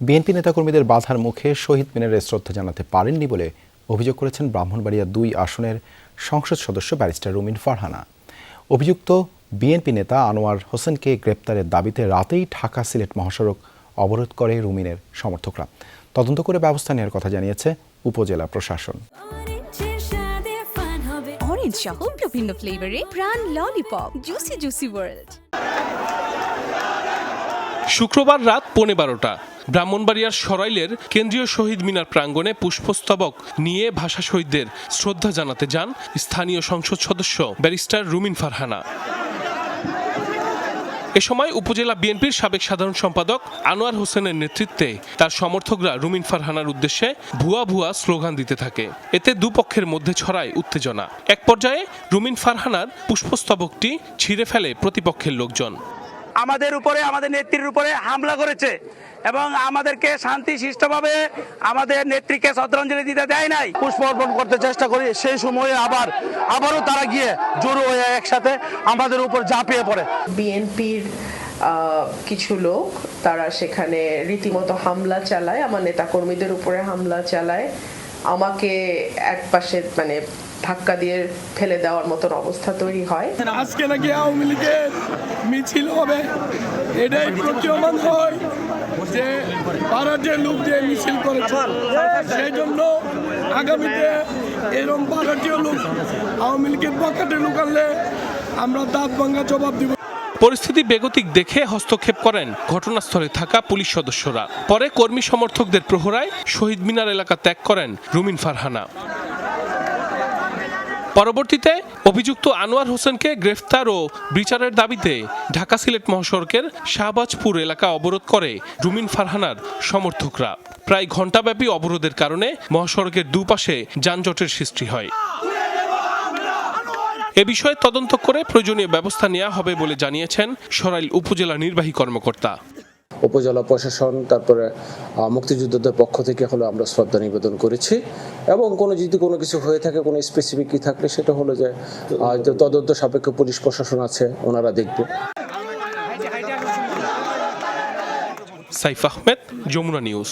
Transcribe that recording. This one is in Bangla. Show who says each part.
Speaker 1: বিএনপি নেতাকর্মীদের বাধার মুখে শহীদ মিনারে শ্রদ্ধা জানাতে পারেননি বলে অভিযোগ করেছেন ব্রাহ্মণবাড়িয়া ২ আসনের সংসদ সদস্য ব্যারিস্টার রুমিন ফারহানা। অভিযুক্ত বিএনপি নেতা আনোয়ার হোসেনকে গ্রেপ্তারের দাবিতে রাতেই ঢাকা সিলেট মহাসড়ক অবরোধ করে রুমিনের সমর্থকরা। তদন্ত করে ব্যবস্থা নেওয়ার কথা জানিয়েছে উপজেলা প্রশাসন।
Speaker 2: অরেঞ্জ সহ বিভিন্ন ফ্লেভারে প্রাণ ললিপপ জুসি জুসি ওয়ার্ল্ড।
Speaker 3: শুক্রবার রাত 12:15টা ব্রাহ্মণবাড়িয়ার সরাইলের কেন্দ্রীয় শহীদ মিনার প্রাঙ্গণে পুষ্পস্তবক নিয়ে ভাষা শহীদদের শ্রদ্ধা জানাতে যান স্থানীয় সংসদ সদস্য ব্যারিস্টার রুমিন ফারহানা। এ সময় উপজেলা বিএনপির সাবেক সাধারণ সম্পাদক আনোয়ার হোসেনের নেতৃত্বে তার সমর্থকরা রুমিন ফারহানার উদ্দেশ্যে ভুয়া ভুয়া স্লোগান দিতে থাকে। এতে দুপক্ষের মধ্যে ছড়ায় উত্তেজনা। এক পর্যায়ে রুমিন ফারহানার পুষ্পস্তবকটি ছিঁড়ে ফেলে প্রতিপক্ষের লোকজন।
Speaker 4: আমাদের উপরে, আমাদের নেত্রীর উপরে হামলা করেছে এবং আমাদেরকে শান্তি শিষ্টভাবে আমাদের নেত্রীকে শ্রদ্ধাঞ্জলি দিতে দেয় নাই।
Speaker 5: পুষ্প অর্পণ করতে চেষ্টা করি, সেই সময়ে আবারও তারা গিয়ে জড়ো হয়ে একসাথে আমাদের উপর ঝাঁপিয়ে পড়ে।
Speaker 6: বিএনপির কিছু লোক তারা সেখানে রীতিমতো হামলা চালায়, আমার নেতাকর্মীদের উপরে হামলা চালায়, আমাকে একপাশে ধাক্কা দিয়ে ফেলে দেওয়ার মতন অবস্থা তৈরি হয়।
Speaker 7: আজকে নাকি আওয়ামী লীগের মিছিল হবে, এটাই প্রতীয়মান হয় যে ভারতীয় লোক যে মিছিল করেছে, সেই জন্য আগামীতে এরকম ভারতীয় লোক আওয়ামী লীগের পকেটে লুকালে আমরা দাঁত ভাঙা জবাব দিব।
Speaker 3: পরিস্থিতি বেগতিক দেখে হস্তক্ষেপ করেন ঘটনাস্থলে থাকা পুলিশ সদস্যরা। পরে কর্মী সমর্থকদের প্রহরায় শহীদ মিনার এলাকা ত্যাগ করেন রুমিন ফারহানা। পরবর্তীতে অভিযুক্ত আনোয়ার হোসেনকে গ্রেফতার ও বিচারের দাবিতে ঢাকা সিলেট মহাসড়কের শাহবাজপুর এলাকা অবরোধ করে রুমিন ফারহানার সমর্থকরা। প্রায় ঘণ্টাব্যাপী অবরোধের কারণে মহাসড়কের দুপাশে যানজটের সৃষ্টি হয়। এ বিষয়ে তদন্ত করে প্রয়োজনীয় ব্যবস্থা নেওয়া হবে বলে জানিয়েছেন সরাইল উপজেলা নির্বাহী কর্মকর্তা।
Speaker 8: উপজেলা প্রশাসন, তারপরে মুক্তিযোদ্ধাদের পক্ষ থেকে হলো আমরা শ্রদ্ধা নিবেদন করেছি এবং যদি কোনো কিছু হয়ে থাকে, কোনো স্পেসিফিক কি থাকলে সেটা হলো যে তদন্ত সাপেক্ষে পুলিশ প্রশাসন আছে, ওনারা দেখবে।
Speaker 3: সাইফ আহমেদ, যমুনা নিউজ।